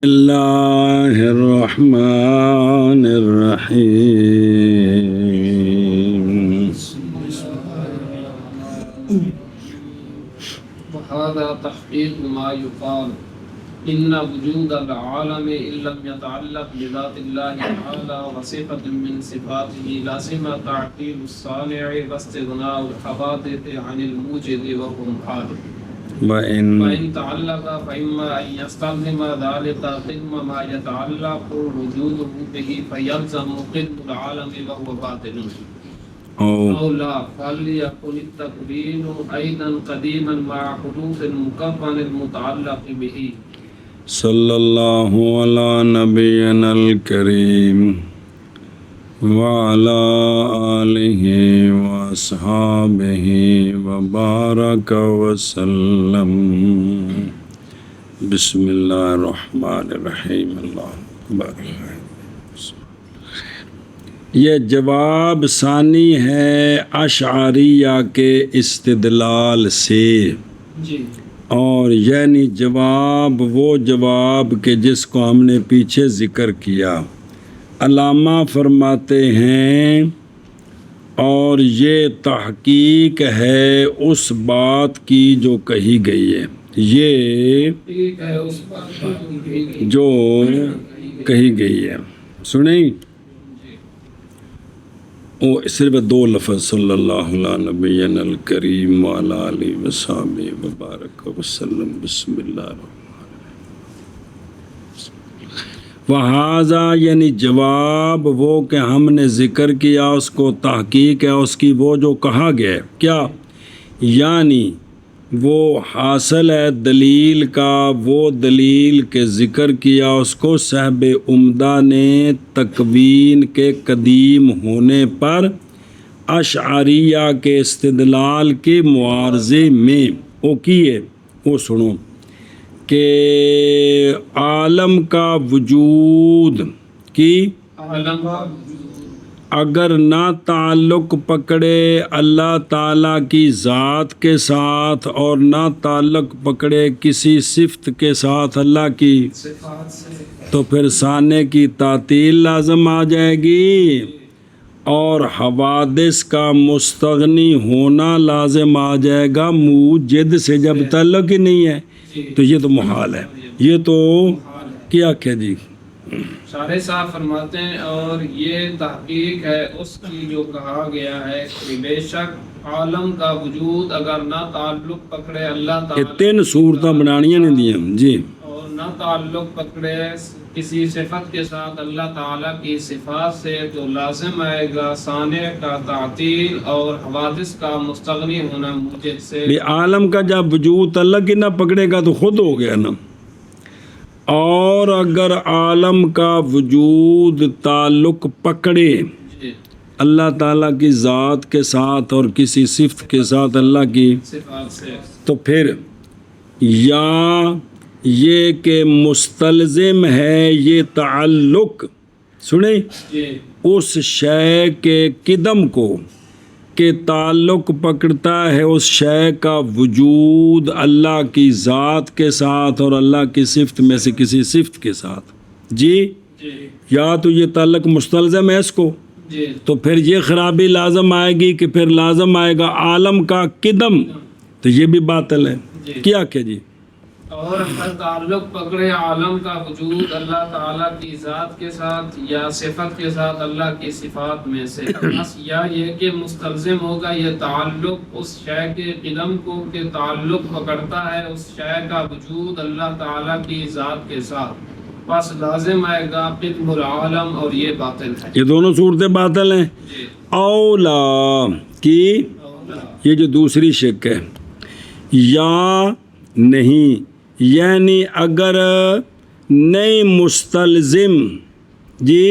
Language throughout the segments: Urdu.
اللہ الرحمن الرحیم وهذا تحقيق ما يقال إن وجود العالم إن لم يتعلق بذات الله تعالى وصفة من صفاته لازم تعطيل الصانع واستغناء الحوادث عن الموجد وهم حادث وإن تعلق فإما أن يستلزم ذلك قدم ما يتعلق وجوده به فيلزم قدم العالم وهو باطل أو لا فليكن التكوين أيضا قديما مع حدوث المكون المتعلق به صلی اللہ علی نبینا الکریم وعلی آلہ واصحابہ وبارک وسلم بسم اللہ الرحمن الرحیم اللہ اکبر۔ یہ جواب ثانی ہے اشعریہ کے استدلال سے، اور یعنی جواب وہ جواب کہ جس کو ہم نے پیچھے ذکر کیا۔ علامہ فرماتے ہیں اور یہ تحقیق ہے اس بات کی جو کہی گئی ہے، یہ جو کہی گئی ہے، سنیں وہ صرف دو لفظ صلی اللہ علیہ نبینا الکریم وعلی آلہ وصحبہ وبارک وسلم بسم اللہ الرحمن الرحیم۔ وہذا یعنی جواب وہ کہ ہم نے ذکر کیا، اس کو تحقیق ہے اس کی وہ جو کہا گیا ہے، کیا یعنی وہ حاصل ہے دلیل کا، وہ دلیل کے ذکر کیا اس کو صاحب عمدہ نے تکوین کے قدیم ہونے پر اشعریہ کے استدلال کے معارضے میں وہ کیے، وہ سنو کہ عالم کا وجود کی اگر نہ تعلق پکڑے اللہ تعالیٰ کی ذات کے ساتھ اور نہ تعلق پکڑے کسی صفت کے ساتھ اللہ کی، تو پھر ثانی کی تعطیل لازم آ جائے گی اور حوادث کا مستغنی ہونا لازم آ جائے گا موجد سے، جب تعلق ہی نہیں ہے تو یہ تو محال ہے، یہ تو کیا کہ جی شارح صاحب فرماتے ہیں اور یہ تحقیق ہے اس کی جو کہا گیا ہے کہ بے شک عالم کا وجود اگر نہ تعلق پکڑے اللہ یہ تعالیٰ تین صورتیں بنانیاں نہیں دیا جی، اور نہ تعلق پکڑے کسی صفت کے ساتھ اللہ تعالیٰ کی صفات سے، تو لازم آئے گا صانع کا تعطیل اور حوادث کا مستغنی ہونا موجد سے۔ عالم کا جب وجود اللہ کی نہ پکڑے گا تو خود ہو گیا نا، اور اگر عالم کا وجود تعلق پکڑے اللہ تعالیٰ کی ذات کے ساتھ اور کسی صفت کے ساتھ اللہ کی صفات سے، تو پھر یا یہ کہ مستلزم ہے یہ تعلق، سنیں اس شے کے قدم کو کہ تعلق پکڑتا ہے اس شے کا وجود اللہ کی ذات کے ساتھ اور اللہ کی صفت میں سے کسی صفت کے ساتھ، جی یا تو یہ تعلق مستلزم ہے اس کو، تو پھر یہ خرابی لازم آئے گی کہ پھر لازم آئے گا عالم کا قدم، تو یہ بھی باطل ہے، کیا کہ جی اور اگر تعلق پکڑے عالم کا وجود اللہ تعالیٰ کی ذات کے ساتھ یا صفت کے ساتھ اللہ کی صفات میں سے، یا یہ کہ مستلزم ہوگا یہ تعلق اس شے کے قدم کو کہ تعلق پکڑتا ہے اس شے کا وجود اللہ تعالیٰ کی ذات کے ساتھ، بس لازم آئے گا قدم العالم، اور یہ باطل ہے، یہ دونوں صورتیں باطل ہیں۔ اولا کی یہ جو دوسری شک ہے، یا نہیں یعنی اگر نئی مستلزم جی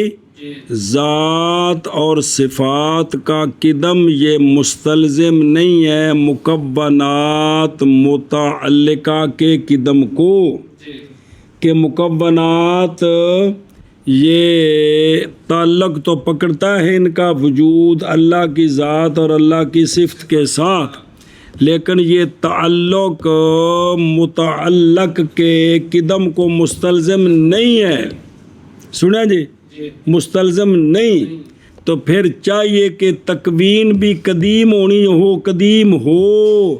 ذات اور صفات کا قدم یہ مستلزم نہیں ہے مکونات متعلقہ کے قدم کو، کہ مکونات یہ تعلق تو پکڑتا ہے ان کا وجود اللہ کی ذات اور اللہ کی صفت کے ساتھ، لیکن یہ تعلق متعلق کے قدم کو مستلزم نہیں ہے، سنا جی، مستلزم نہیں، تو پھر چاہیے کہ تکوین بھی قدیم قدیم ہو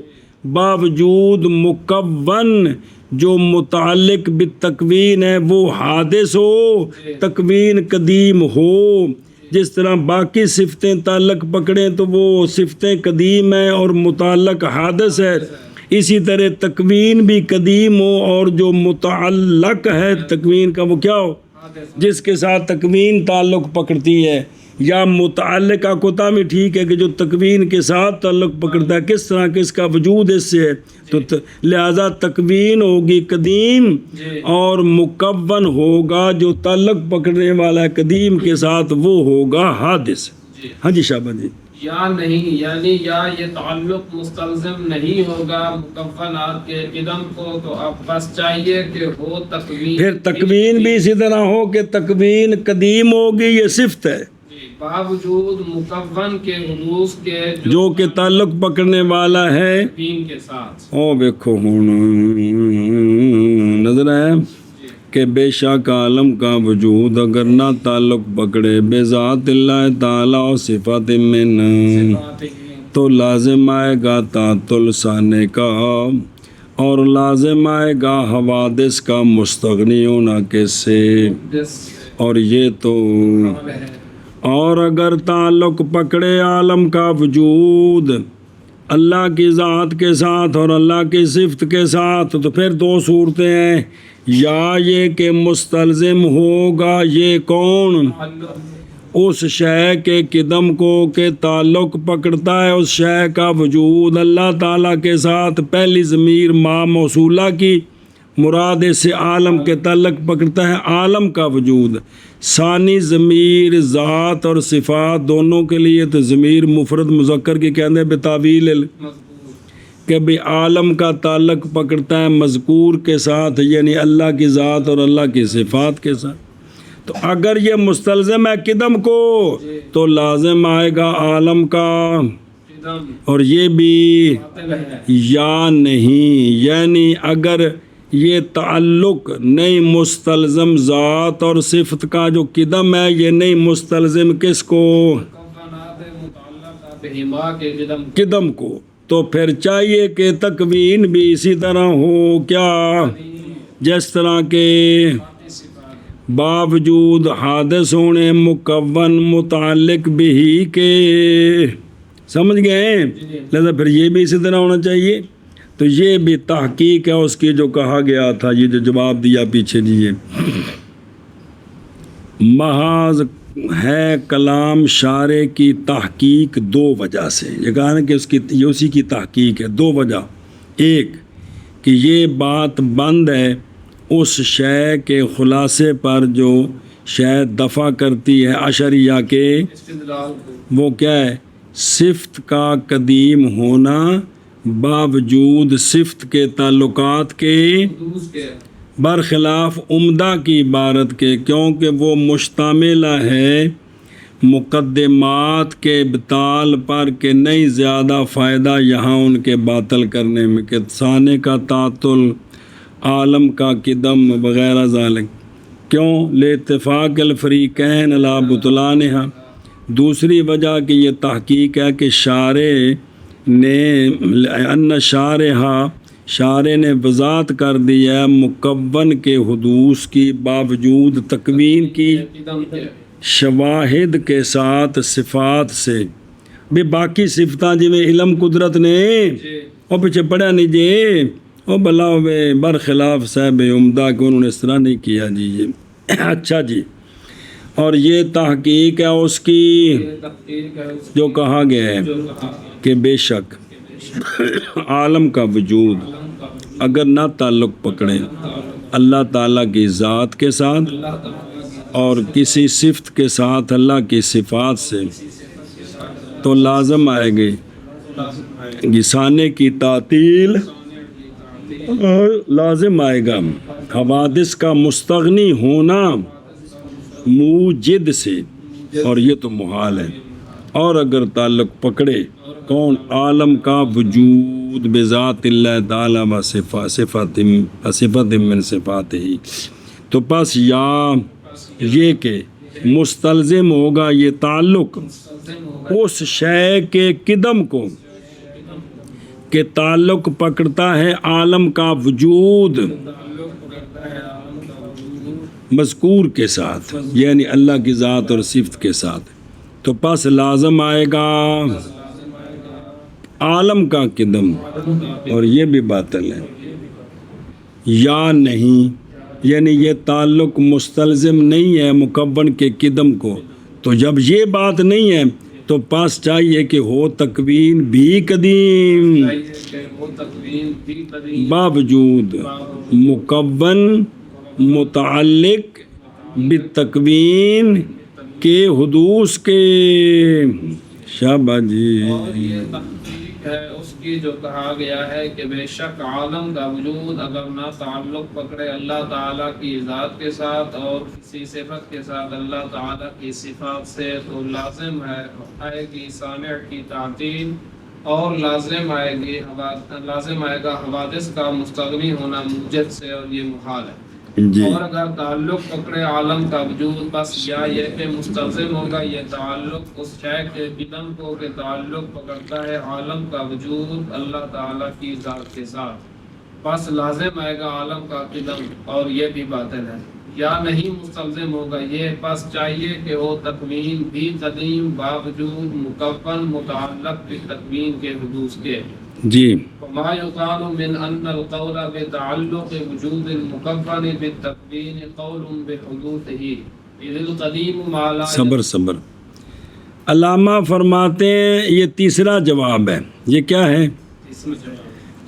باوجود مکون جو متعلق بالتکوین ہے وہ حادث ہو، تکوین قدیم ہو۔ جس طرح باقی صفتیں تعلق پکڑیں تو وہ صفتیں قدیم ہیں اور متعلق حادث ہے، اسی طرح تکوین بھی قدیم ہو اور جو متعلق ہے تکوین کا وہ کیا ہو، جس کے ساتھ تکوین تعلق پکڑتی ہے، یا متعلق کا کوتا بھی ٹھیک ہے کہ جو تکوین کے ساتھ تعلق پکڑتا ہے، کس طرح کس کا وجود اس سے ہے، تو لہذا تکوین ہوگی قدیم اور مکون ہوگا جو تعلق پکڑنے والا ہے قدیم کے ساتھ وہ ہوگا حادث۔ ہاں جی شاباش جی۔ یا نہیں، یعنی یا یہ تعلق مستلزم نہیں ہوگا مکونات کے قدم کو، تو اب بس چاہیے کہ ہو تکوین، پھر تکوین بھی اسی طرح ہو کہ تکوین قدیم ہوگی، یہ صفت ہے، باوجود مکون کے حدوث کے جو کہ تعلق پکڑنے والا ہے تکوین کے ساتھ۔ او دیکھو ہوں نظر ہے کہ بے شک عالم کا وجود اگر نہ تعلق پکڑے بے ذات اللہ تعالی و صفات من، تو لازم آئے گا تعطل ثانے کا، اور لازم آئے گا حوادث کا مستغنی ہونا کیسے، اور یہ تو اور اگر تعلق پکڑے عالم کا وجود اللہ کی ذات کے ساتھ اور اللہ کی صفت کے ساتھ، تو پھر دو صورتیں ہیں، یا یہ کہ مستلزم ہوگا یہ کون، اس شے کے قدم کو کہ تعلق پکڑتا ہے اس شے کا وجود اللہ تعالیٰ کے ساتھ، پہلی ضمیر ما موصولہ کی مراد اس سے عالم کے تعلق پکڑتا ہے عالم کا وجود، ثانی ضمیر ذات اور صفات دونوں کے لیے تو ضمیر مفرد مذکر کی کہتے ہیں بتاویل کہ بھی عالم کا تعلق پکڑتا ہے مذکور کے ساتھ، یعنی اللہ کی ذات اور اللہ کی صفات کے ساتھ، تو اگر یہ مستلزم ہے قدم کو تو لازم آئے گا عالم کا، اور یہ بھی یا نہیں، یعنی اگر یہ تعلق نہیں مستلزم ذات اور صفت کا جو قدم ہے، یہ نہیں مستلزم کس کو، قدم کو، تو پھر چاہیے کہ تکوین بھی اسی طرح ہو، کیا، جس طرح کے باوجود حادث ہونے مکون متعلق بھی کے، سمجھ گئے، لہذا پھر یہ بھی اسی طرح ہونا چاہیے، تو یہ بھی تحقیق ہے اس کی جو کہا گیا تھا، یہ جو جواب دیا پیچھے دیے، محاذ ہے کلام شارع کی تحقیق دو وجہ سے، یہ کہا نا کہ اس کی یہ اسی کی تحقیق ہے، دو وجہ، ایک کہ یہ بات بند ہے اس شے کے خلاصے پر جو شے دفع کرتی ہے عشریہ کے، وہ کیا ہے، صفت کا قدیم ہونا باوجود صفت کے تعلقات کے برخلاف عمدہ کی عبارت کے، کیونکہ وہ مشتمل ہے مقدمات کے ابطال پر کہ نہیں زیادہ فائدہ یہاں ان کے باطل کرنے میں، کہ ثانے کا تعطل عالم کا قدم وغیرہ ذالک، کیوں لاتفاق الفریقین علی بطلانہا، دوسری وجہ کہ یہ تحقیق ہے کہ شارع نے ان شارع نے وضاحت کر دیا مکون کے حدوث کی باوجود تکوین کی شواہد کے ساتھ صفات سے، بھی باقی صفتاں جی میں علم قدرت نے وہ پیچھے پڑھا نہیں جی، وہ بلا ہوئے برخلاف صاحب عمدہ کہ انہوں نے اس طرح نہیں کیا جی، یہ اچھا جی، اور یہ تحقیق ہے اس کی جو کہا گیا ہے کہ بے شک عالم کا وجود اگر نہ تعلق پکڑے اللہ تعالیٰ کی ذات کے ساتھ اور کسی صفت کے ساتھ اللہ کی صفات سے، تو لازم آئے گی گسانے کی تعطیل، اور لازم آئے گا حوادث کا مستغنی ہونا موجد سے، اور یہ تو محال ہے، اور اگر تعلق پکڑے کون، عالم کا وجود وجود بذات اللہ تعالی و صفت من صفات ہی. تو پس یا یہ کہ مستلزم ہوگا یہ تعلق اس شے کے قدم کو کہ تعلق پکڑتا ہے عالم کا وجود مذکور کے ساتھ، یعنی اللہ کی ذات اور صفت کے ساتھ. تو پس لازم آئے گا عالم کا قدم، اور یہ بھی باطل ہے. یا نہیں، یعنی یہ تعلق مستلزم نہیں ہے مکون کے قدم کو. تو جب یہ بات نہیں ہے تو پاس چاہیے کہ ہو تکوین بھی قدیم باوجود مکون متعلق بالتکوین کے حدوث کے. شاباش جی. اور یہ تحقیق ہے اس کی جو کہا گیا ہے کہ بے شک عالم کا وجود اگر نہ تعلق پکڑے اللہ تعالیٰ کی ذات کے ساتھ اور کسی صفت کے ساتھ اللہ تعالیٰ کی صفات سے، تو لازم ہے آئے گی صانع کی تعطیل، اور لازم آئے گا حوادث کا مستغنی ہونا موجد سے، اور یہ محال ہے. جی. اور اگر تعلق پکڑے عالم کا وجود، بس یا یہ کہ مستلزم ہوگا یہ تعلق اس شے کے قدم کو کہ تعلق پکڑتا ہے عالم کا وجود اللہ تعالیٰ کی ذات کے ساتھ، بس لازم آئے گا عالم کا قدم، اور یہ بھی باطل ہے. یا نہیں مستلزم ہوگا یہ، بس چاہیے کہ ہو تکوین بھی قدیم باوجود مکون متعلق بالتکوین کے حدوث کے. جی. وما يقال من ان القول بتعلق وجود المكون بالتكوين قول بحدوثه اذ القديم ما لا. صبر. علامہ فرماتے ہیں یہ تیسرا جواب ہے. یہ کیا ہے؟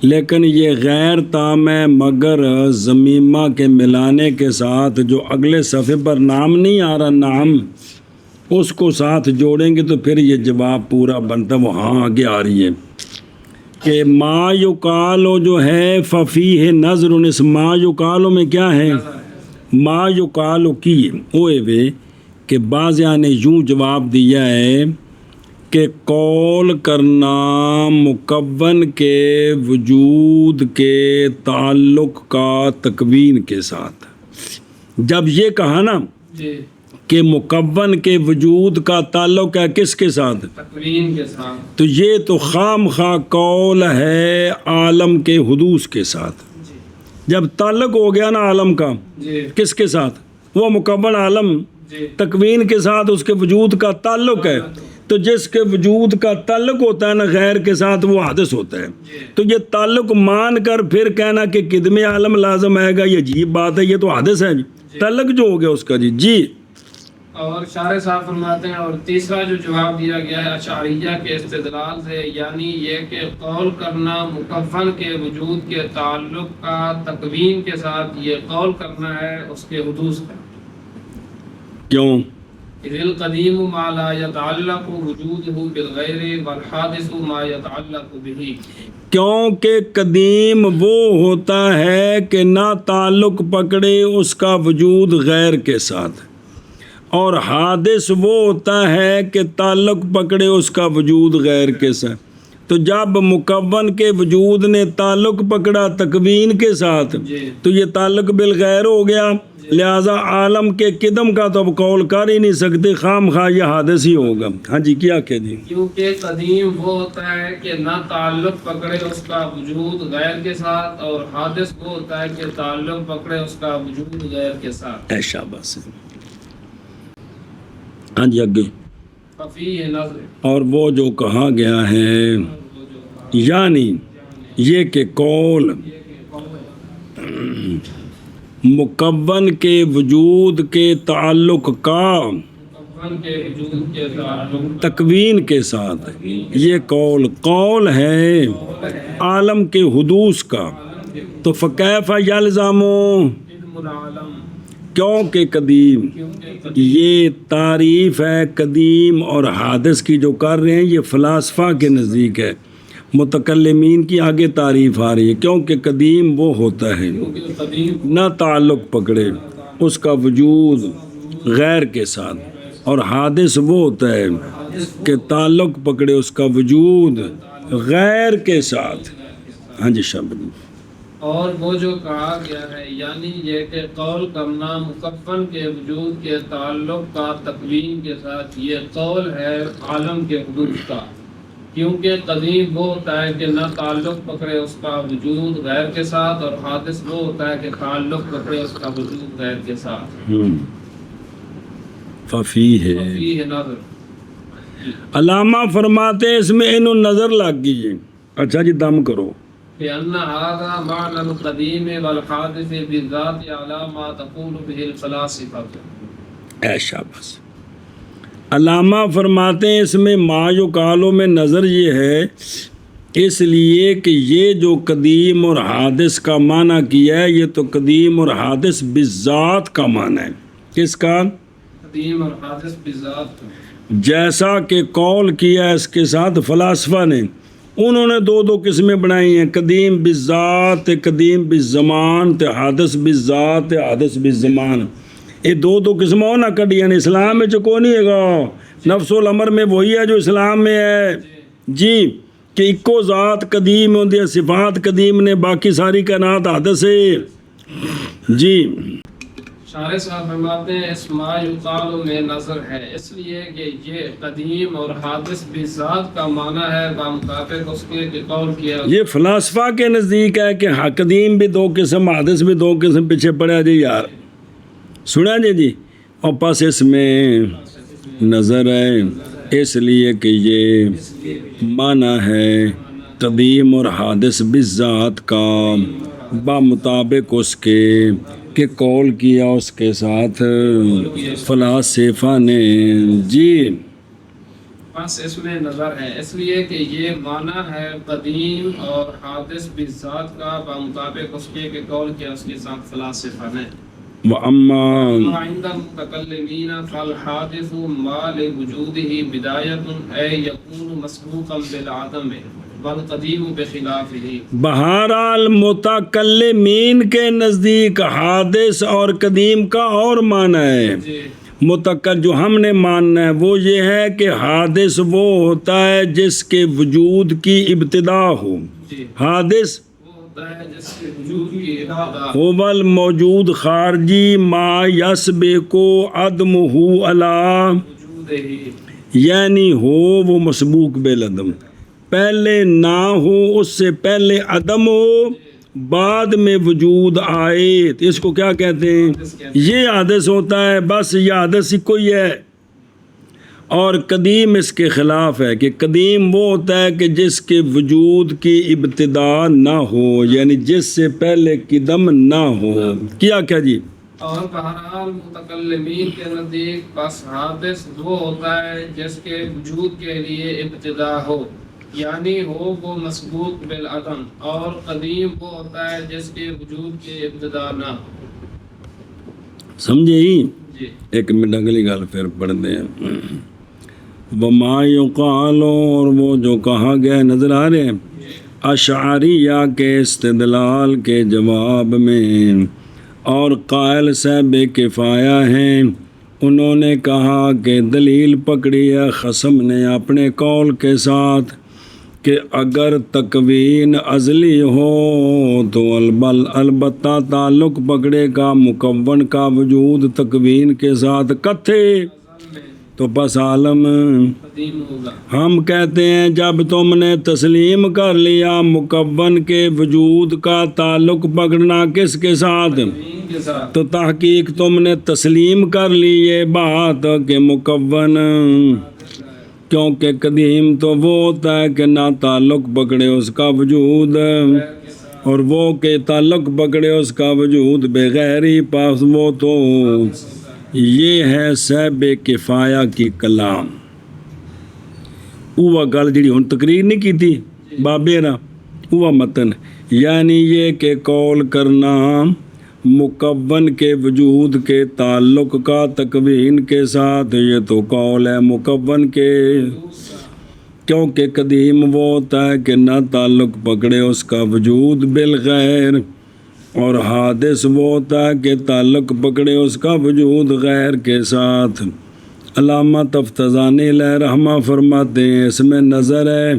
لیکن یہ غیر تام ہے، مگر ضمیمہ کے ملانے کے ساتھ جو اگلے صفحے پر نام نہیں آ رہا، نام اس کو ساتھ جوڑیں گے تو پھر یہ جواب پورا بنتا. وہ ہاں آگے آ رہی ہے کہ ما یقالو جو ہے ففیہ نظر. اس ما یقالو میں کیا ہے؟ ما یقالو کی ہوئے وے کہ بعضیاں نے یوں جواب دیا ہے کہ قول کرنا مکون کے وجود کے تعلق کا تکوین کے ساتھ. جب یہ کہا نا کہ مکون کے وجود کا تعلق ہے کس کے ساتھ؟ تکوین کے ساتھ. تو یہ تو خام خواہ قول ہے عالم کے حدوث کے ساتھ. جب تعلق ہو گیا نا عالم کا کس کے ساتھ؟ وہ مکون عالم تکوین کے ساتھ اس کے وجود کا تعلق ہے. تو جس کے وجود کا تعلق ہوتا ہے نا غیر کے ساتھ وہ حادث ہوتا ہے. تو یہ تعلق مان کر پھر کہنا کہ قدم عالم لازم آئے گا، یہ عجیب بات ہے. یہ تو حادث ہے تعلق جو ہو گیا اس کا. جی. اور شارح صاحب فرماتے ہیں اور تیسرا جو جواب دیا گیا ہے اشعریہ کے استدلال سے، یعنی یہ کہ قول کرنا مکون کے وجود کے تعلق کا تکوین کے ساتھ یہ قول کرنا ہے اس کے حدوث کا. کیوں؟ اذ القدیم ما لا يتعلق وجوده بالغیر والحادث ما يتعلق به. کیونکہ قدیم وہ ہوتا ہے کہ نہ تعلق پکڑے اس کا وجود غیر کے ساتھ، اور حادث وہ ہوتا ہے کہ تعلق پکڑے اس کا وجود غیر کے ساتھ. تو جب مکون کے وجود نے تعلق پکڑا تکوین کے ساتھ تو یہ تعلق بالغیر ہو گیا. لہذا عالم کے قدم کا تو اب قول کر ہی نہیں سکتے، خام خواہ یہ حادث ہی ہوگا. ہاں جی کیا کہ جی؟ کیونکہ قدیم وہ ہوتا ہے کہ نہ تعلق پکڑے اس کا وجود غیر کے ساتھ، اور حادث وہ ہوتا ہے کہ تعلق پکڑے اس کا وجود غیر کے ساتھ. شاباش. ہاں جی آگے. ففیہ نظر. اور وہ جو کہا گیا ہے یعنی یہ کہ قول مکون کے وجود کے تعلق کا تکوین کے ساتھ یہ قول ہے عالم کے حدوث کا. تو فکیف یلزمو، کیونکہ قدیم یہ تعریف ہے قدیم اور حادث کی جو کر رہے ہیں یہ فلاسفہ کے نزدیک ہے. متکلمین کی آگے تعریف آ رہی ہے کیونکہ قدیم وہ ہوتا ہے نہ تعلق پکڑے اس کا وجود غیر کے ساتھ، اور حادث وہ ہوتا ہے کہ تعلق پکڑے اس کا وجود غیر کے ساتھ. ہاں جی شابدی. اور وہ جو کہا گیا ہے یعنی یہ کہ قول کرنا مکفن کے وجود کے تعلق کا تکوین کے ساتھ، یہ قول ہے عالم کے حدوث کا، کیونکہ قدیم وہ ہوتا ہے کہ نہ تعلق پکڑے اس کا وجود غیر کے ساتھ، اور حادث وہ ہوتا ہے کہ تعلق پکڑے اس کا وجود غیر کے ساتھ. ففی ہے فیہ نظر. علامہ فرماتے ہیں اس میں انہوں نظر لگ گئی. اچھا جی دم کرو. لأن هذا معنى القديم والحادث بالذات على ما تقول به الفلاسفة. اے شاباش. علامہ فرماتے ہیں اس میں ما یقالو میں نظر یہ ہے اس لیے کہ یہ جو قدیم اور حادث کا معنی کیا ہے یہ تو قدیم اور حادث بالذات کا معنی ہے. کس کا؟ قدیم اور حادث بالذات. جیسا کہ قول کیا ہے اس کے ساتھ فلاسفہ نے، انہوں نے دو قسمیں بنائی ہیں، قدیم بالذات، قدیم بالزمان، تے حادث بالذات، حادث بالزمان. یہ دو قسموں نہ کڈی ہیں. اسلام میں کو نہیں ہے گا، نفس الامر میں وہی ہے جو اسلام میں ہے جی، کہ اکو ذات قدیم ہوندی ہے، صفات قدیم نے، باقی ساری کائنات حادث ہے جی. شارح صاحب فرماتے ہیں اس ما یقال میں نظر ہے اس لیے کہ یہ قدیم اور حادث بالذات کا معنی ہے بمطابق اس کے کہ قول کیا. یہ فلاسفہ کے نزدیک ہے کہ قدیم بھی دو قسم، حادث بھی دو قسم. پیچھے پڑا جی یار، سنا جی. اور پس اس میں نظر ہے اس لیے کہ یہ معنی ہے قدیم اور حادث بالذات کا بمطابق اس کے کہ قول کیا اس کے ساتھ فلاسفہ نے جی. بس اس میں نظر ہے اس لیے کہ یہ معنی ہے قدیم اور حادث بالذات کا بمطابق اس کے کہ قول کیا اس کے ساتھ فلاسفہ نے. وَأَمَّا عند المتکلمین فالحادث ما لوجوده بدایۃ اے یکون مسبوقا بالعدم والقدیم بخلافہ. بہرحال متکلمین کے نزدیک حادث اور قدیم کا اور معنی ہے. جو ہم نے ماننا ہے وہ یہ ہے کہ حادث وہ ہوتا ہے جس کے وجود کی ابتدا ہو. حادث هو الموجود خارجی ما یسبق عدمہ علی، یعنی ہو وہ مسبوق بالعدم، پہلے نہ ہو اس سے پہلے عدم ہو بعد میں وجود آئے، اس کو کیا کہتے ہیں؟ یہ حادث ہوتا ہے. بس یہ حادث ہی کوئی ہے. اور قدیم اس کے خلاف ہے کہ قدیم وہ ہوتا ہے کہ جس کے وجود کی ابتدا نہ ہو، یعنی جس سے پہلے قدم نہ ہو. کیا جی؟ اور بہرحال متکلمین کے نزدیک بس حادث وہ ہوتا ہے جس کے وجود کے لیے ابتدا ہو، یعنی ہو وہ مسبوق بالعدم، اور قدیم وہ ہوتا ہے جس کے وجود کے ابتدا نہ ہو. سمجھے ہی؟ جی. ایک منٹ اگلی گل پھر پڑھتے ہیں. وما یقال، اور وہ جو کہا گیا نظر آ رہے ہیں اشعریہ کے استدلال کے جواب میں، اور قائل صاحب کفایہ ہیں، انہوں نے کہا کہ دلیل پکڑی ہے خصم نے اپنے قول کے ساتھ کہ اگر تکوین ازلی ہو تو البتہ تعلق پکڑے کا مکون کا وجود تکوین کے ساتھ کتھے تو بس عالم. ہم کہتے ہیں جب تم نے تسلیم کر لیا مکون کے وجود کا تعلق پکڑنا کس کے ساتھ، تو تحقیق تم نے تسلیم کر لی یہ بات کہ مکون، کیونکہ قدیم تو وہ ہوتا ہے کہ نہ تعلق پکڑے اس کا وجود، اور وہ کہ تعلق پکڑے اس کا وجود بغیر ہی پاس، وہ تو یہ ہے صاحب کفایہ کی کلام. وہ گل جڑی ہن تقریر نہیں کی تھی بابے نا، وہ متن، یعنی یہ کہ قول کرنا مکون کے وجود کے تعلق کا تکوین کے ساتھ، یہ تو قول ہے مکون کے، کیونکہ قدیم وہ ہوتا ہے کہ نہ تعلق پکڑے اس کا وجود بالغیر، اور حادث وہ ہوتا ہے کہ تعلق پکڑے اس کا وجود غیر کے ساتھ. علامہ تفتزانی علیہ رحمہ فرماتے ہیں اس میں نظر ہے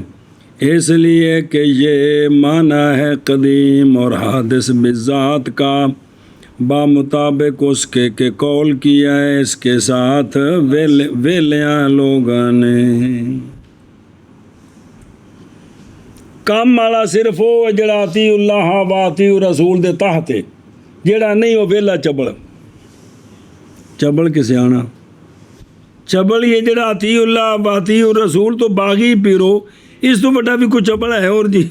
اس لیے کہ یہ معنی ہے قدیم اور حادث بذات کا بامطابق اس کے کہ قول کیا ہے اس کے ساتھ ویلیاں لوگوں نے۔ کم والا صرف وہ جڑا اطیع اللہ و اطیع رسول دے تحت ہے، جڑا نہیں وہ ویلا چبل کسے آنا چبل یہ جڑا اطیع اللہ و اطیع رسول تو باغی پیرو، اس تو بڑا بھی کوئی چبل ہے اور جی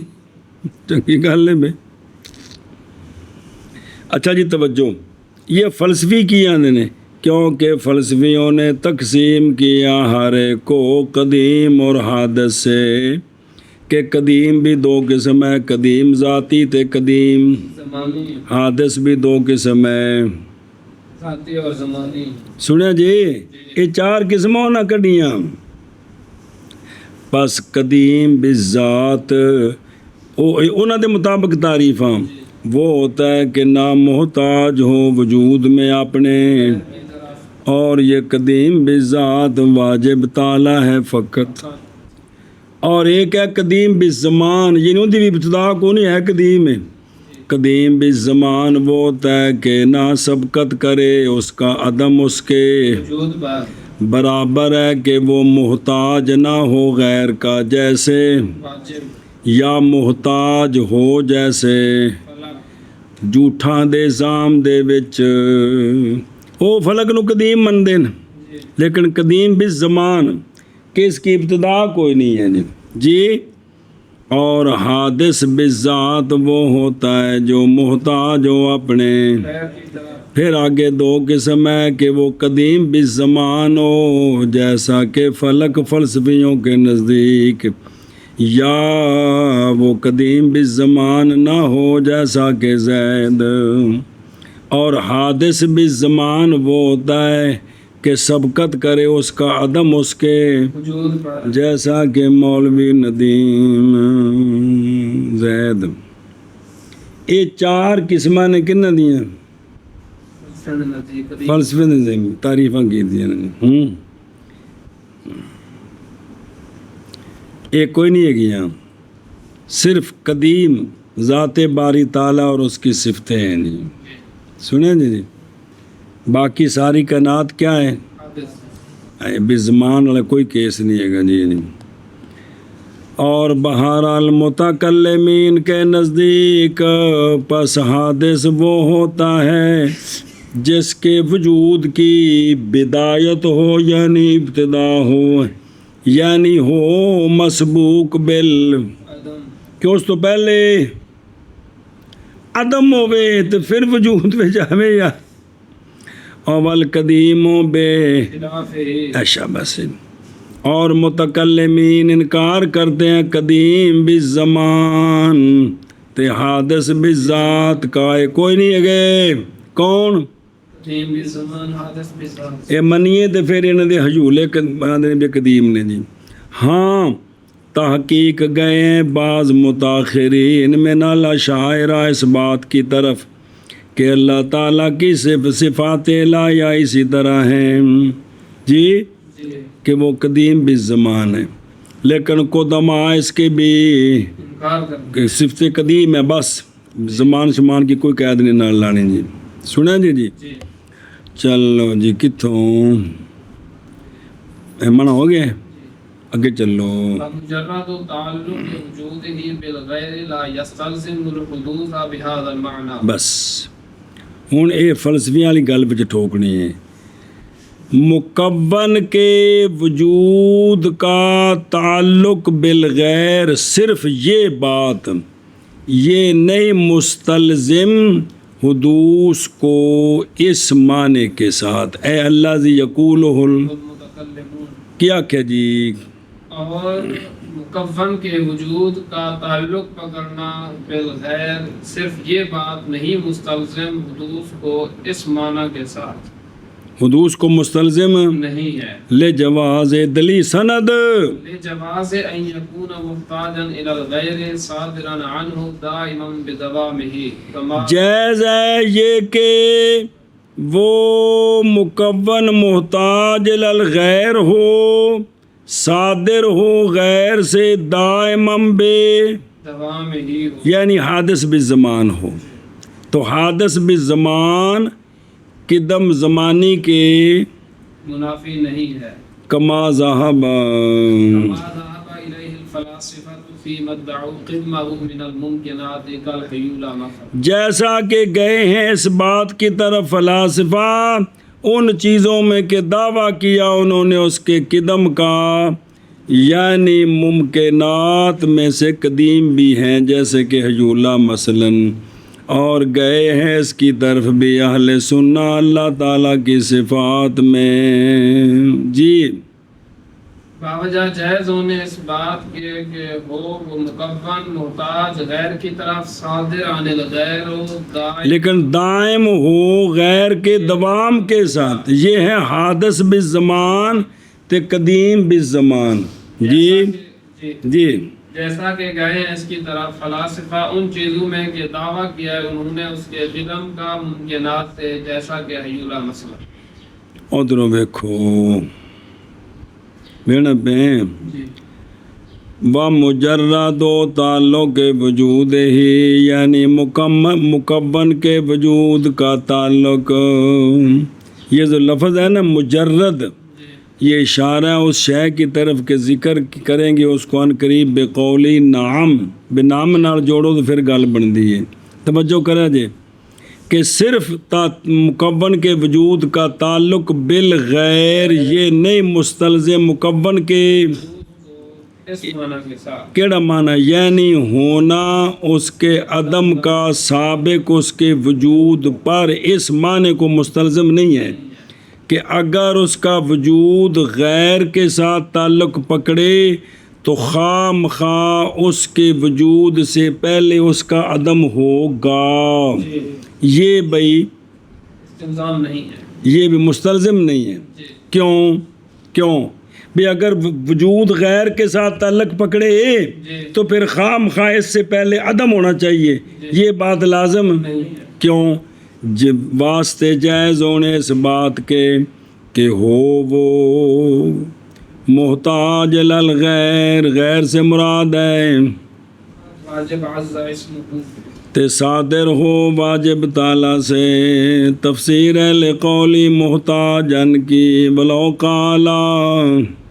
چنگی گل ہے۔ اچھا جی توجہ، یہ فلسفی کی آنے نے کیونکہ فلسفیوں نے تقسیم کیا ہر ایک کو قدیم اور حادث سے، کہ قدیم بھی دو قسم ہے، قدیم ذاتی تے قدیم زمانی، حادث بھی دو قسم ہے۔ ذاتی اور زمانی سنیا جی، یہ چار قسموں نہ کڈیاں۔ بس قدیم بذات انہوں دے مطابق تعریفاں وہ ہوتا ہے کہ نہ محتاج ہو وجود میں اپنے، اور یہ قدیم بذات واجب تعالی ہے فقط۔ اور ایک ہے قدیم بالزمان، یعنی ان دی بھی ابتدا کو نہیں ہے قدیم ہے۔ قدیم بالزمان وہ ہوتا ہے کہ نہ سبقت کرے اس کا عدم اس کے وجود بار برابر ہے کہ وہ محتاج نہ ہو غیر کا، جیسے واجب یا محتاج ہو جیسے فلک جھوٹاں دے زام دے وچ او فلک نو قدیم مندے نے، لیکن قدیم بالزمان کہ اس کی ابتدا کوئی نہیں ہے جی۔ اور حادث بالذات وہ ہوتا ہے جو محتاج ہو اپنے۔ غیر کی طرف پھر آگے دو قسم ہے کہ وہ قدیم بالزمان ہو جیسا کہ فلک فلسفیوں کے نزدیک، یا وہ قدیم بالزمان نہ ہو جیسا کہ زید۔ اور حادث بالزمان وہ ہوتا ہے کہ سبقت کرے اس کا عدم اس کے، وجود پر جیسا کہ مولوی ندیم زید۔ یہ چار قسمیں نے کنہ دیاں فلسفے نے تعریفاں کی دیا ایک کوئی نہیں ہے گیا، صرف قدیم ذات باری تعالیٰ اور اس کی صفتیں ہیں جی، سنیں جی۔ باقی ساری کائنات کیا ہے؟ حادث بزمان والا کوئی کیس نہیں ہے گا جی۔ اور بہرحال متکلمین کے نزدیک پس حادث وہ ہوتا ہے جس کے وجود کی بدایت ہو، یعنی ابتدا ہو، یعنی ہو مسبوق عدم کہ اس تو پہلے عدم ہوئے تو پھر وجود میں جاوے، یا اول قدیم و بے خلاف ایشا بس۔ اور متکلمین انکار کرتے ہیں قدیم بالزمان تے حادث بالذات کا، کوئی نہیں ہے گے کون قدیم بالزمان حادث بالذات، اے منیے تے پھر انہوں دے حجولے بھی قدیم نے جی۔ ہاں تحقیق گئے ہیں بعض متاخرین من الاشاعرہ اس بات کی طرف کہ اللہ تعالیٰ کی صفات الہیہ اسی طرح ہیں جی، کہ وہ قدیم بالزمان ہے، لیکن قدما اس کے بھی انکار کرنا کہ صفت قدیم ہے، بس زمان شمان کی کوئی قید نہیں نہ لانی جی۔ سنیں جی جی چلو جی کتوں منع ہو گئے، اگے چلو۔ فمجرد تعلق وجوده بالغیر لا يستلزم الحدوث بهذا المعنى، بس ہوں یہ فلسفیاں والی گل پہ ٹھوکنی ہے۔ مکون کے وجود کا تعلق بالغیر، صرف یہ بات یہ نہیں مستلزم حدوث کو اس معنی کے ساتھ، اے اللہ زی یقولہ المتکلمون، کیا کہ جی اور مکون کے وجود کا تعلق پکڑنا بالغیر، صرف یہ بات نہیں مستلزم حدوث کو اس معنی کے ساتھ حدوث کو مستلزم نہیں ہے، لے جواز دلی سند لجواز ان یکون محتاجا الی الغیر صادرا عنہ دائما بدوامہ، کما جائز ہے یہ کہ وہ مکون محتاج الغیر ہو صادر ہو غیر سے دائمم بے دوام ہی ہو، یعنی حادث بالزمان ہو، تو حادث بالزمان قدم زمانی کے منافی نہیں ہے۔ کما ذہب کما ذهب الیہ الفلاسفہ فیما ادعوا قدمہ من الممکنات کالحیول مثلا، جیسا کہ گئے ہیں اس بات کی طرف فلاسفہ ان چیزوں میں کہ دعویٰ کیا انہوں نے اس کے قدم کا، یعنی ممکنات میں سے قدیم بھی ہیں جیسے کہ حیولہ مثلاً، اور گئے ہیں اس کی طرف بھی اہل سنہ اللہ تعالیٰ کی صفات میں۔ جی باوجہ جائز ہونے اس بات کے کہ ہو وہ مکون محتاج غیر کی طرف صادر عن الغیر و دائم، لیکن دائم ہو غیر کے دوام کے ساتھ، یہ ہے حادث بالزمان تے قدیم بالزمان۔ جی جی جیسا کہ گئے ہیں اس کی طرف فلاسفہ ان چیزوں میں کہ دعویٰ کیا ہے انہوں نے اس کے قدم کا ممکنات سے، جیسا کہ حیولہ مثلا۔ ادھروں دیکھو میرا بہن جی و مجرد و تعلق کے وجود ہی، یعنی مکون کے وجود کا تعلق، یہ جو لفظ ہے نا مجرد، یہ اشارہ ہے اس شے کی طرف کے ذکر کریں گے اس کو ان قریب بقولی نعم، بنام نال جوڑو تو پھر گل بن دی ہے۔ توجہ کرا جے کہ صرف مکون کے وجود کا تعلق بالغیر یہ نہیں مستلزم مکون کے اس معنی کے ساتھ، کیڑا معنی، یعنی ہونا اس کے عدم کا سابق اس کے وجود پر اس معنی کو مستلزم نہیں ہے کہ اگر اس کا وجود غیر کے ساتھ تعلق پکڑے تو خام خواہ اس کے وجود سے پہلے اس کا عدم ہوگا، یہ بھائی استلزام نہیں ہے، یہ بھی مستلزم نہیں ہے۔ کیوں بھی اگر وجود غیر کے ساتھ تعلق پکڑے تو پھر خام خواہ اس سے پہلے عدم ہونا چاہیے، یہ بات لازم نہیں ہے۔ کیوں؟ واسطے جائز ہونے اس بات کے کہ ہو وہ محتاج للغیر، غیر سے مراد ہے واجب عز اسمہ، تے صادر ہو واجب تعالیٰ سے، تفسیر ہے لقولی محتاجن کی بلو قالا،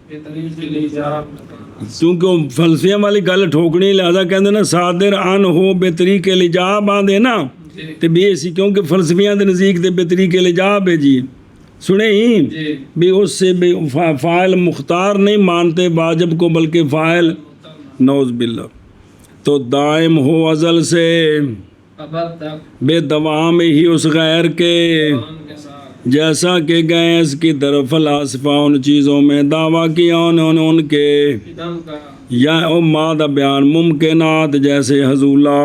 بطریق الاجاب، کیونکہ فلسفیاں والی گل ٹھوکنی، لہذا کہندے نا صادر ان ہو بطریق الاجاب آندے نا، تے بھی اسی کیونکہ فلسفیاں دے نزدیک تے بطریق الاجاب ہے جی، سنے ہی بھی اس سے بھی فاعل مختار نہیں مانتے واجب کو بلکہ فاعل نعوذ باللہ، تو دائم ہو ازل سے ابد تک بے دوام ہی اس غیر کے، قرآن کے ساتھ، جیسا کہ گئے اس کی طرف فلاسفہ ان چیزوں میں دعویٰ کیا انہوں نے ان کے قدم کا یا مادہ بیان ممکنات جیسے حضولہ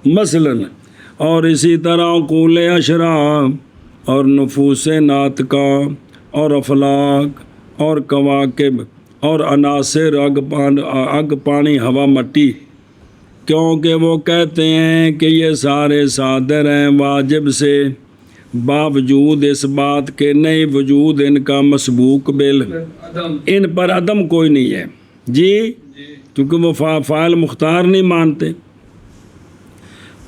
مثلاً، اور اسی طرح عقول اشرا اور نفوس ناطقہ اور افلاک اور کواکب اور عناصر اگ پانی ہوا مٹی، کیونکہ وہ کہتے ہیں کہ یہ سارے صادر ہیں واجب سے، باوجود اس بات کے نہیں وجود ان کا مسبوق بل، عدم، ان پر عدم کوئی نہیں ہے جی، کیونکہ وہ فاعل مختار نہیں مانتے۔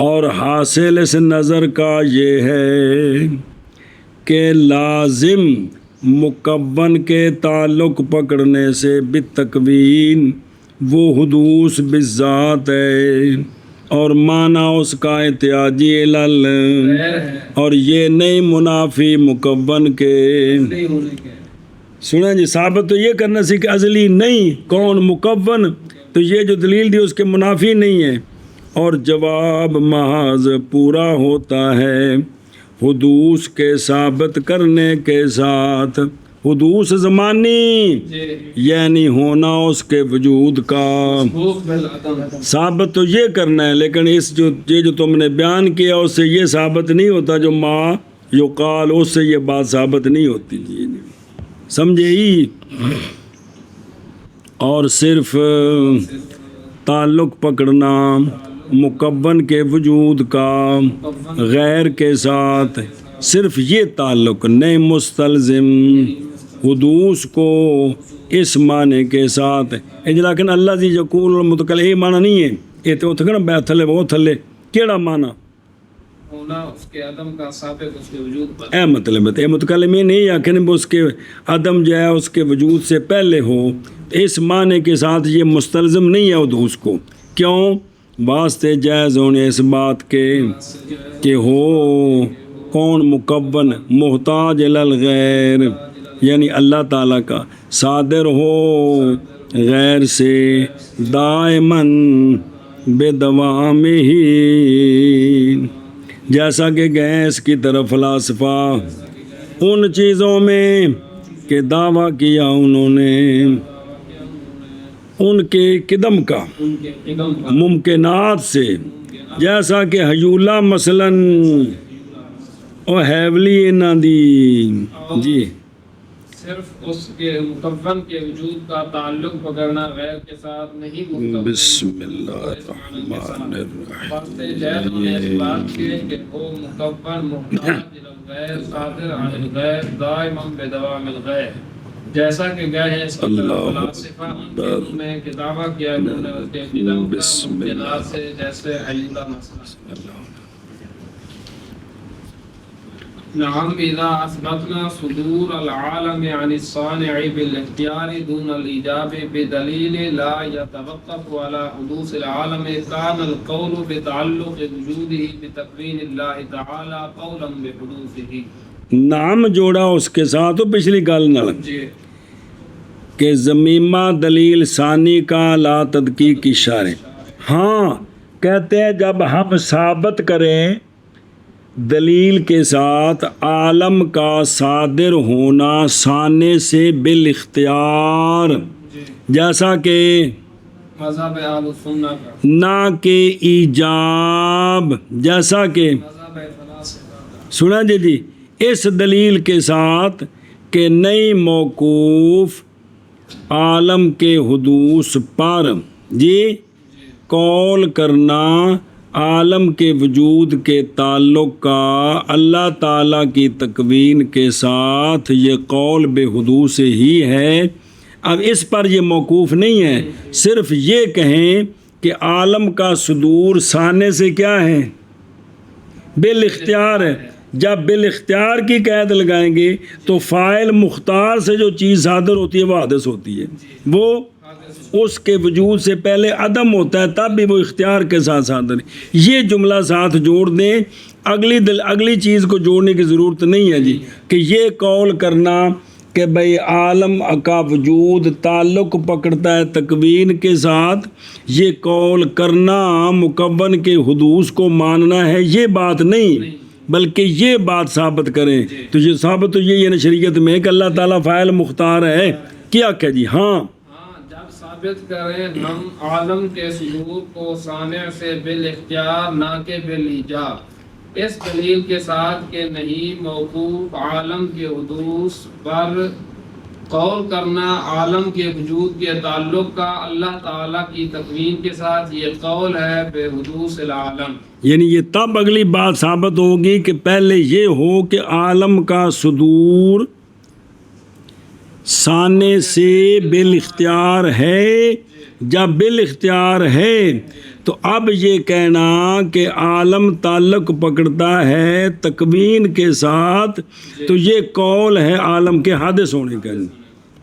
اور حاصل اس نظر کا یہ ہے کہ لازم مکون کے تعلق پکڑنے سے بالتکوین وہ حدوث بالذات ہے، اور معنی اس کا احتیاجی علل، غیر ہے، اور یہ نہیں منافی مکون کے۔ نہیں ہونے کے، سنیں جی، ثابت تو یہ کرنا سی کہ ازلی نہیں، کون مکون، تو یہ جو دلیل دی اس کے منافی نہیں ہے، اور جواب محض پورا ہوتا ہے حدوث کے ثابت کرنے کے ساتھ، حدوث زمانی یعنی ہونا اس کے وجود کا مسبوق بالعدم، ثابت تو یہ کرنا ہے، لیکن یہ جو تم نے بیان کیا اس سے یہ ثابت نہیں ہوتا، جو ما یقال اس سے یہ بات ثابت نہیں ہوتی جی، سمجھے ہی؟ اور صرف تعلق پکڑنا مکون کے وجود کا غیر کے ساتھ، صرف یہ تعلق نہیں مستلزم حدوث کو اس معنی کے ساتھ لیکن اللہ دی یقول المتکلم یہ معنی نہیں ہے، یہ تو اتنے نا بے تھلے بہت تھلے کیڑا معنی ہونا اس کے عدم کا سابق اس کے وجود پر، اے مطلب ہے متکلم یہ نہیں آخر اس کے عدم جو ہے اس کے وجود سے پہلے ہو، اس معنی کے ساتھ یہ مستلزم نہیں ہے حدوث کو، کیوں؟ واسطے جائز ہونے اس بات کے کہ ہو کون مکون محتاج الغیر، یعنی اللہ تعالیٰ کا صادر ہو غیر سے دائماً بے دوام ہی، جیسا کہ گیس کی طرف فلاسفہ ان چیزوں میں کہ دعویٰ کیا انہوں نے ان کے قدم کا ان کے قدم پر ممکنات سے، جیسا کہ حیولہ مثلاً اور ہیولی انہاں دی جی صرف اس کے مکون کے وجود کا تعلق پکڑنا غیر کے ساتھ نہیں مکون، بسم اللہ الرحمن الرحیم، واسطے جائز ہونے اس بات کے کہ وہ مکون محتاج الغیر صادر عن الغیر دائما بدوام الغیر، جیسا کہ گئے ہیں اس کی طرف فلاسفہ ان کے علم میں کہ دعویٰ کیا انہوں نے اس کے قدم کا ممکنات سے، جیسے حیولہ مثلا نعم اذا اثبتنا صدور العالم عن الصانع بالاختیار دون الايجاب بدلیل لا يتوقف على حدوث العالم كان القول بتعلق وجوده بتكوين الله تعالى قولا بحدوثه، نام جوڑا اس کے ساتھ پچھلی گل نال جی کہ ضمیمہ دلیل ثانی کا لا تدقیق کی اشارے، ہاں کہتے ہیں جب ہم ثابت کریں دلیل کے ساتھ عالم کا صادر ہونا سانے سے بالاختیار، جیسا کہ مذہب اہل سنت کا، نہ کہ ایجاب، جیسا کہ مذہب فلاسفہ کا، سنا جی اس دلیل کے ساتھ کہ نئی موقوف عالم کے حدوث پر جی قول کرنا عالم کے وجود کے تعلق کا اللہ تعالیٰ کی تکوین کے ساتھ یہ قول بے حدوث ہی ہے۔ اب اس پر یہ موقوف نہیں ہے، صرف یہ کہیں کہ عالم کا صدور سانے سے کیا ہے؟ بالاختیار ہے۔ جب بالاختیار کی قید لگائیں گے تو فاعل مختار سے جو چیز صادر ہوتی ہے وہ حادث ہوتی ہے، وہ اس کے وجود سے پہلے عدم ہوتا ہے، تب بھی وہ اختیار کے ساتھ صادر ہے۔ یہ جملہ ساتھ جوڑ دیں، اگلی چیز کو جوڑنے کی ضرورت نہیں ہے جی، کہ یہ قول کرنا کہ بھئی عالم کا وجود تعلق پکڑتا ہے تکوین کے ساتھ، یہ قول کرنا مکون کے حدوث کو ماننا ہے، یہ بات نہیں، بلکہ یہ بات ثابت کریں۔ تو یہ ثابت تو یہ ہے شریعت میں کہ اللہ تعالیٰ فاعل مختار ہے، کیا کہ جی ہاں جب ثابت کریں ہم عالم کے صدور کو صانع سے بالاختیار نہ کہ بالایجاب، اس دلیل کے ساتھ کہ نہیں موقوف عالم کے حدوث پر قول کرنا عالم کے وجود کے تعلق کا اللہ تعالیٰ کی تکوین کے ساتھ یہ قول ہے بے حدوث العالم، یعنی یہ تب اگلی بات ثابت ہوگی کہ پہلے یہ ہو کہ عالم کا صدور سانے سے بالاختیار ہے۔ جب بالاختیار ہے تو اب یہ کہنا کہ عالم تعلق پکڑتا ہے تکوین کے ساتھ تو یہ قول ہے عالم کے حادث ہونے کا،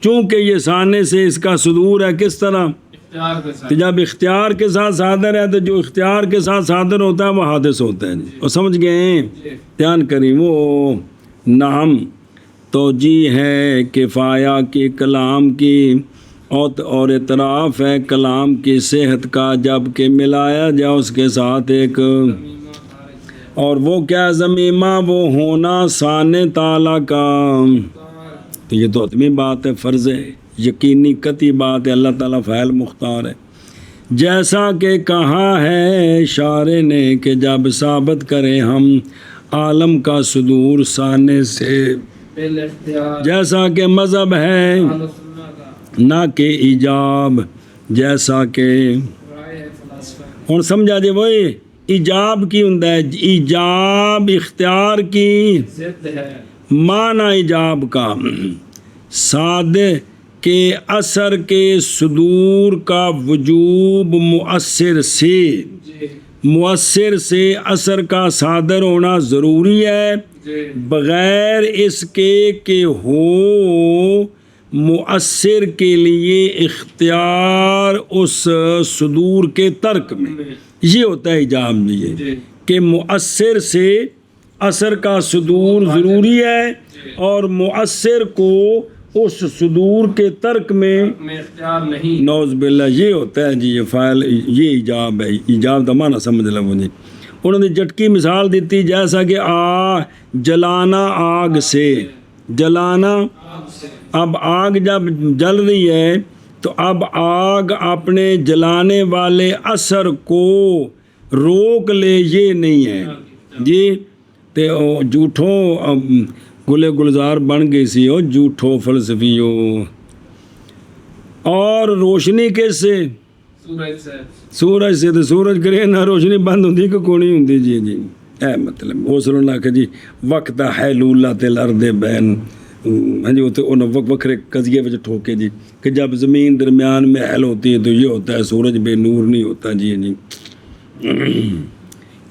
چونکہ یہ سانے سے اس کا صدور ہے کس طرح؟ اختیار کے ساتھ۔ کہ جب اختیار کے ساتھ صادر ہے تو جو اختیار کے ساتھ صادر ہوتا ہے وہ حادث ہوتا ہے جی، اور سمجھ گئے دھیان کریں۔ وہ نعم توجیہ ہے کفایہ کی کلام کی اور اعتراف ہے کلام کی صحت کا جب کہ ملایا جائے اس کے ساتھ ایک، اور وہ کیا ضمیمہ وہ ہونا شان تعالیٰ کا، تو یہ تو حتمی بات ہے، فرض ہے، یقینی قطعی بات ہے، اللہ تعالیٰ فاعل مختار ہے۔ جیسا کہ کہا ہے شارع نے کہ جب ثابت کریں ہم عالم کا صدور سانے سے بالاختیار، جیسا کہ مذہب ہے اہل سنت کا، نہ کہ ایجاب، جیسا کہ رائے ہے فلاسفہ، ہوں سمجھا جی وہی ایجاب کی ہوں ایجاب اختیار کی ضد ہے، معنی ایجاب کا سادے کہ اثر کے صدور کا وجوب مؤثر سے اثر کا صادر ہونا ضروری ہے بغیر اس کے کہ ہو مؤثر کے لیے اختیار اس صدور کے ترک میں. یہ ہوتا ہے ایجاب یہ کہ مؤثر سے اثر کا صدور ضروری ہے اور مؤثر کو اس صدور کے ترک میں اختیار نہیں. نعوذ باللہ یہ ہوتا ہے جی. یہ فائل یہ ایجاب ہے. ایجاب دا معنی سمجھ لو جی. انہوں نے جٹکی مثال دیتی جیسا کہ جلانا آگ سے. جلانا اب آگ جب جل رہی ہے تو اب آگ اپنے جلانے والے اثر کو روک لے یہ نہیں ہے جی. تے جھوٹوں گلے گلزار بن گئی سی ہو جھوٹو فلسفیو. اور روشنی کس سے؟ سورج سے. تو سورج کرے نہ روشنی بند ہوتی کہ کونی ہوتی جی جی اے مطلب اس نے کہ جی وقت حلولت الارض بین ہاں جی وکھرے قضیے وچ ٹھوکے جی کہ جب زمین درمیان میں حل ہوتی ہے تو یہ ہوتا ہے سورج بے نور نہیں ہوتا جی جی.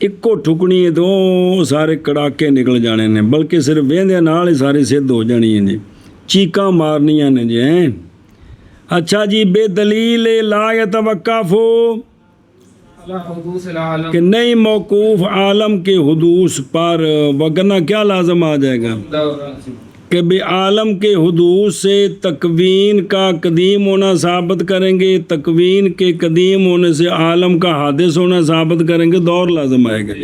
ایکو ٹھکنی ہے تو سارے کڑاکے نکل جانے نے بلکہ صرف وہدے نال ہی ساری سدھ ہو جانی ہیں جی. چیکاں مارنیاں نے جی ہیں. اچھا جی بے دلیل لا یتوقف ہو کہ نہیں موقوف عالم کے حدوث پر وگرنہ کیا لازم آ جائے گا کہ بے عالم کے حدوث سے تکوین کا قدیم ہونا ثابت کریں گے. تکوین کے قدیم ہونے سے عالم کا حادث ہونا ثابت کریں گے. دور لازم آئے گا.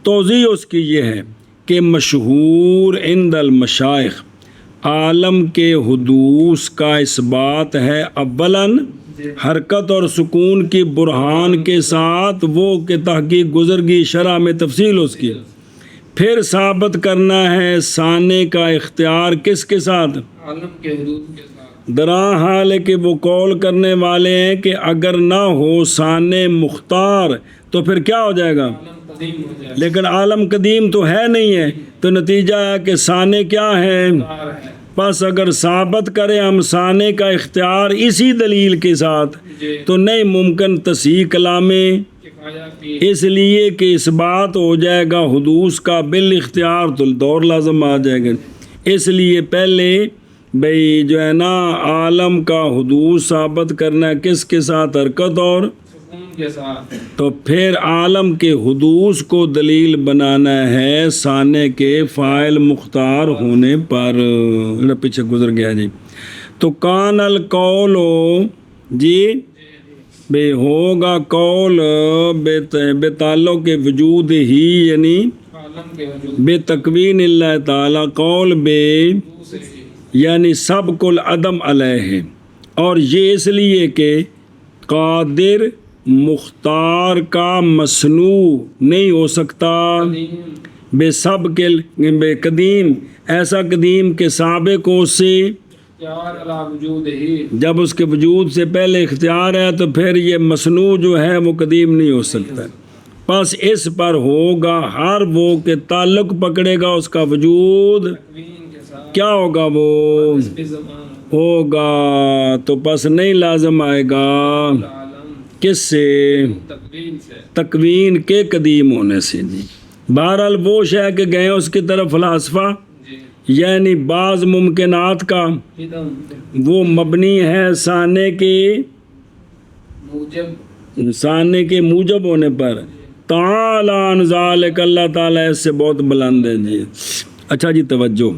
توضیح اس کی یہ ہے کہ مشہور عند المشائخ عالم کے حدوث کا اس بات ہے اولاً حرکت اور سکون کی برہان کے ساتھ وہ کہ تحقیق گزر گئی شرح میں تفصیل اس کی. پھر ثابت کرنا ہے ثانے کا اختیار کس کے ساتھ؟ عالم کے حدود کے ساتھ. درا حال ہے کہ وہ قول کرنے والے ہیں کہ اگر نہ ہو ثانے مختار تو پھر کیا ہو جائے گا؟ عالم قدیم ہو جائے. لیکن عالم قدیم تو ہے نہیں ہے تو نتیجہ ہے کہ ثانے کیا ہے. بس اگر ثابت کرے ہم ثانے کا اختیار اسی دلیل کے ساتھ تو نہیں ممکن تصحیح کلامیں اس لیے کہ اس بات ہو جائے گا حدوث کا بالاختیار تو دور لازم آ جائے گا. اس لیے پہلے بھئی جو ہے نا عالم کا حدوث ثابت کرنا ہے کس کے ساتھ؟ حرکت اور سکون کے ساتھ. تو پھر عالم کے حدوث کو دلیل بنانا ہے ثانے کے فاعل مختار ہونے پر. پیچھے گزر گیا جی. تو کان القول جی بے ہوگا قول بے تعلق کے وجود ہی یعنی عالم کے وجود بے تکوین اللہ تعالی قول بے یعنی سب کل عدم علیہ. اور یہ اس لیے کہ قادر مختار کا مصنوع نہیں ہو سکتا بے سب کے بے قدیم ایسا قدیم کے سابق کو سے اختیار علی وجود ہی. جب اس کے وجود سے پہلے اختیار ہے تو پھر یہ مصنوع جو ہے وہ قدیم نہیں ہو سکتا. بس اس پر ہوگا ہر وہ کہ تعلق پکڑے گا اس کا وجود تکوین کے ساتھ کیا ہوگا وہ بے زمان ہوگا. تو بس نہیں لازم آئے گا عالم کس سے؟ تکوین سے. تکوین کے قدیم ہونے سے جی. بہرحال وہ شے کہ گئے اس کی طرف فلاسفہ یعنی بعض ممکنات کا وہ مبنی ہے ثانے کے موجب ہونے پر. تعالی عن ذالک اللہ تعالیٰ اس سے بہت بلند ہے جی. اچھا جی توجہ.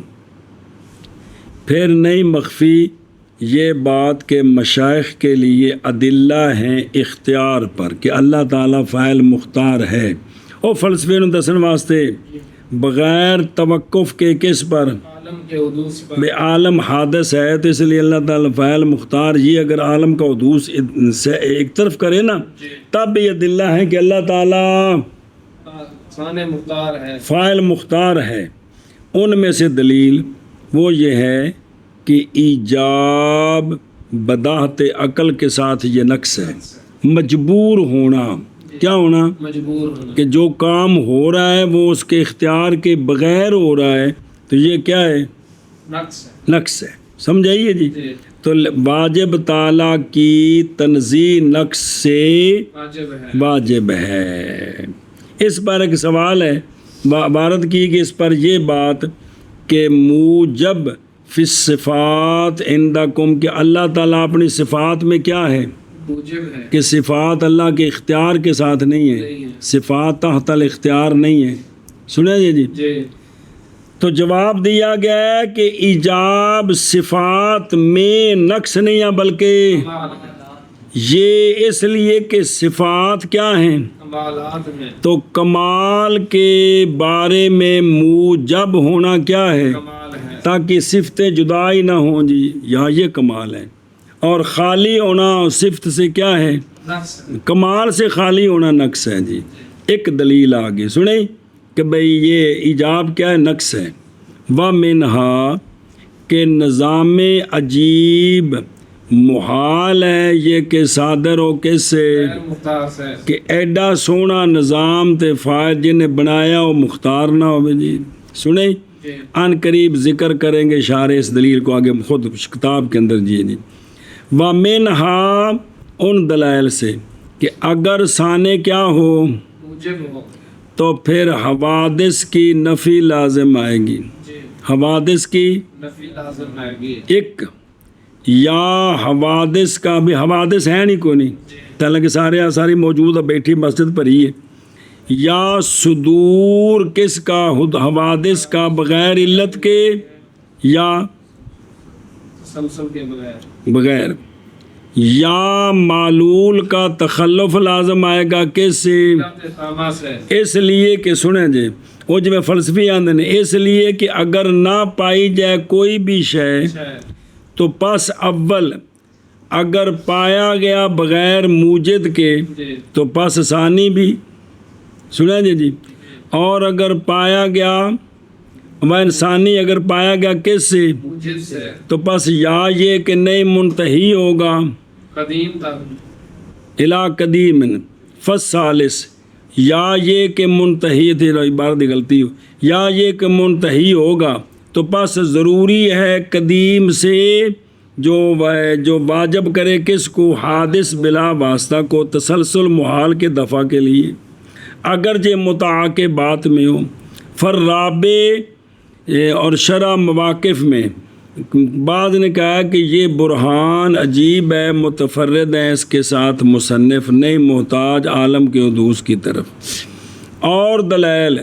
پھر نہیں مخفی یہ بات کہ مشائخ کے لیے ادلہ ہیں اختیار پر کہ اللہ تعالیٰ فاعل مختار ہے. اور فلسفے نے دسن واسطے بغیر توقف کے کس پر؟ عالم کے حدوث پر. بے عالم حادث ہے تو اس لیے اللہ تعالیٰ فاعل مختار. یہ اگر عالم کا حدوث سے ایک طرف کرے نا تب یہ ادلہ ہے کہ اللہ تعالیٰ ثانے مختار ہے فاعل مختار ہے. ان میں سے دلیل وہ یہ ہے کہ ایجاب بداہت عقل کے ساتھ یہ نقص ہے. مجبور ہونا کیا ہونا؟ مجبور ہونا. کہ جو کام ہو رہا ہے وہ اس کے اختیار کے بغیر ہو رہا ہے تو یہ کیا ہے؟ نقص ہے. نقص ہے. سمجھائیے جی. تو واجب تعالیٰ کی تنزیہ نقص سے واجب ہے۔ اس پر ایک سوال ہے، عبارت کی کہ اس پر یہ بات کہ موجب فی الصفات عندکم، کہ اللہ تعالیٰ اپنی صفات میں کیا ہے، موجب ہے کہ صفات اللہ کے اختیار کے ساتھ نہیں ہے، صفات تحت الاختیار نہیں ہے۔ سنیں جی جی تو جواب دیا گیا ہے کہ ایجاب صفات میں نقص نہیں ہے، بلکہ یہ اس لیے کہ صفات کیا ہیں، کمالات میں تو کمال کے بارے میں موجب ہونا کیا ہے، کمال ہے، تاکہ صفتیں جدائی نہ ہوں جی، یہاں یہ کمال ہے۔ اور خالی ہونا صفت سے کیا ہے، نقص کمال سے خالی ہونا نقص ہے جی۔ ایک دلیل آگے سنیں کہ بھئی یہ ایجاب کیا ہے، نقص ہے۔ وَمِنْہا، کہ نظام عجیب محال ہے یہ کہ صادر ہو کس سے، غیر مختار سے، کہ ایڈا سونا نظام تے فائد جنہیں بنایا وہ مختار نہ ہو جی۔ سنیں جی ان قریب ذکر کریں گے شارح اس دلیل کو آگے خود کتاب کے اندر جی۔ وَمِنْہا، ان دلائل سے کہ اگر ثانے کیا ہو موجب ہو، تو پھر حوادث کی نفی لازم آئے گی، جی حوادث کی نفی لازم آئے گی، ایک، یا حوادث کا بھی حوادث ہے نہیں کوئی نہیں، حالانکہ ساری موجود ہے، بیٹھی مسجد پر ہی ہے، یا صدور کس کا، حوادث کا بغیر علت کے، یا تسلسل کے بغیر، بغیر، یا معلول کا تخلف لازم آئے گا کس سے، خامہ سے، اس لیے کہ سنیں جی وہ جو میں فلسفی آندے نے، اس لیے کہ اگر نہ پائی جائے کوئی بھی شے تو پس اول اگر پایا گیا بغیر موجد کے جی تو پس ثانی بھی، سنیں جی اور اگر پایا گیا وہ انسانی اگر پایا گیا کس سے، موجب سے، تو پس یا یہ کہ نہیں منتہی ہوگا قدیم تک، الا قدیم فالثالث، یا یہ کہ منتہی تھی، عبارت غلطی ہو، یا یہ کہ منتہی ہوگا تو پس ضروری ہے قدیم سے جو واجب کرے کس کو، حادث بلا واسطہ کو، تسلسل محال کے دفع کے لیے، اگرچہ متعا کے بات میں ہو۔ فرابع اور شرح مواقف میں بعض نے کہا کہ یہ برہان عجیب ہے، متفرد ہے، اس کے ساتھ مصنف نہیں محتاج عالم کے حدوث کی طرف، اور دلائل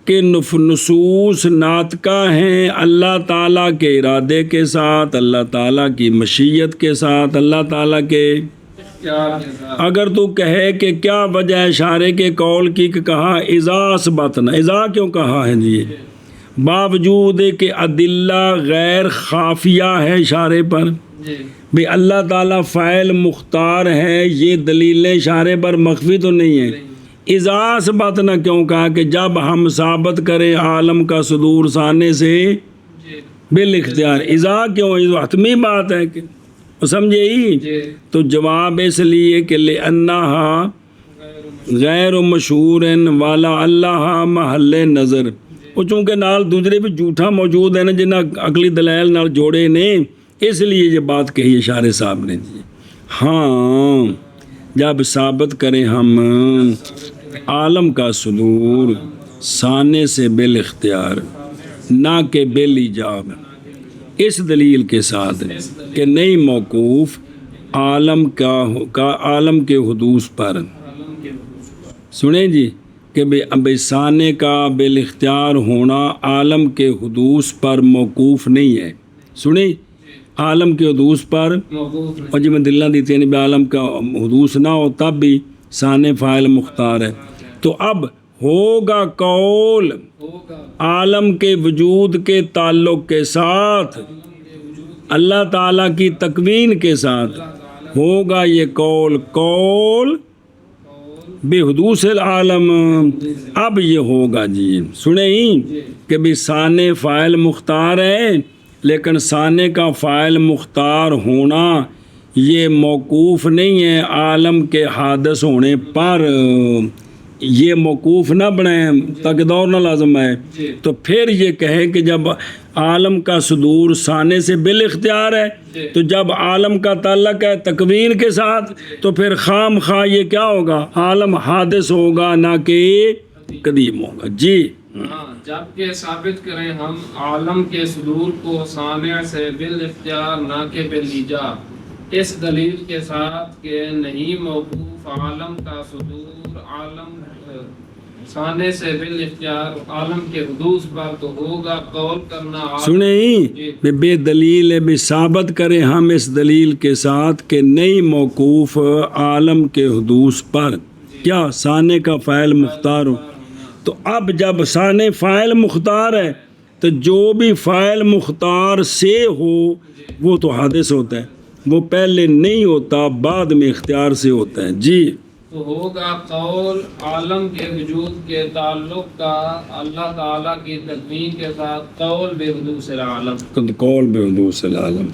کہ نصوص ناطقہ ہیں اللہ تعالیٰ کے ارادے کے ساتھ، اللہ تعالیٰ کی مشیت کے ساتھ، اللہ تعالیٰ کے، اگر تو کہے کہ کیا وجہ ہے اشارے کے قول کی کہ کہا اذا اثبتنا، اذا کیوں کہا ہے جی، باوجود کہ ادلہ غیر خافیہ ہے اشارے پر، بھی اللہ تعالیٰ فاعل مختار ہے، یہ دلیل اشارے پر مخفی تو نہیں ہے۔ اذا اثبتنا کیوں کہا کہ جب ہم ثابت کریں عالم کا صدور ثانے سے بالاختیار، اذا کیوں، یہ حتمی بات ہے کہ سمجھے ہی، تو جواب اس لیے کہ لأنہا غیر مشہور والا اللہ محل نظر، وہ چونکہ نال دوسرے بھی جھوٹا موجود ہے نا جنہیں عقلی دلائل نال جوڑے نے، اس لیے یہ بات کہی اشارے صاحب نے جی۔ ہاں جب ثابت کریں ہم عالم کا صدور ثانے سے بالاختیار نہ کہ بالایجاب، اس دلیل کے ساتھ کہ نئی موقوف عالم عالم کے حدوث پر، سنیں جی کہ بے ثانے کا بالاختیار ہونا عالم کے حدوث پر موقوف نہیں ہے، سنیں عالم کے حدوث پر، اور جی میں دلہ دیتے ہیں عالم کا حدوث نہ ہو تب بھی ثانے فاعل مختار ہے، تو اب ہوگا قول عالم کے وجود کے تعلق کے ساتھ، اللہ تعالیٰ کی تکوین کے ساتھ ہوگا یہ قول بے حدوث العالم، اب یہ ہوگا جی، سنیں ہی کہ بھی ثانے فاعل مختار ہے، لیکن ثانے کا فاعل مختار ہونا یہ موقوف نہیں ہے عالم کے حادث ہونے پر، یہ موقوف نہ بنائیں تاکہ دور نہ لازم ہے، جی تو پھر یہ کہیں کہ جب عالم کا صدور ثانے سے بالاختیار ہے، جی تو جب عالم کا تعلق ہے تکوین کے ساتھ، تو پھر خام خواہ یہ کیا ہوگا، عالم حادث ہوگا نہ کہ قدیم ہوگا۔ جی ہاں، جبکہ ثابت کریں ہم عالم کے صدور کو صانع سے بالاختیار نہ کہ بالایجاب، اس دلیل کے ساتھ کہ نہیں موقوف عالم کا صدور عالم صانع سے بالاختیار عالم کے حدوث پر تو ہوگا قول کرنا عالم سنیں بے دلیل ہے، بے ثابت کریں ہم اس دلیل کے ساتھ کہ نہیں موقوف عالم کے حدوث پر کیا ثانے کا فاعل مختار ہو۔ تو اب جب ثانے فاعل مختار ہے تو جو بھی فاعل مختار سے ہو وہ تو حادث ہوتا ہے، وہ پہلے نہیں ہوتا، بعد میں اختیار سے ہوتا ہے۔ جی تو ہوگا قول عالم کے وجود کے تعلق کا اللہ تعالیٰ کی تکوین کے ساتھ قول بے حدوث العالم۔ قول بے حدوث العالم۔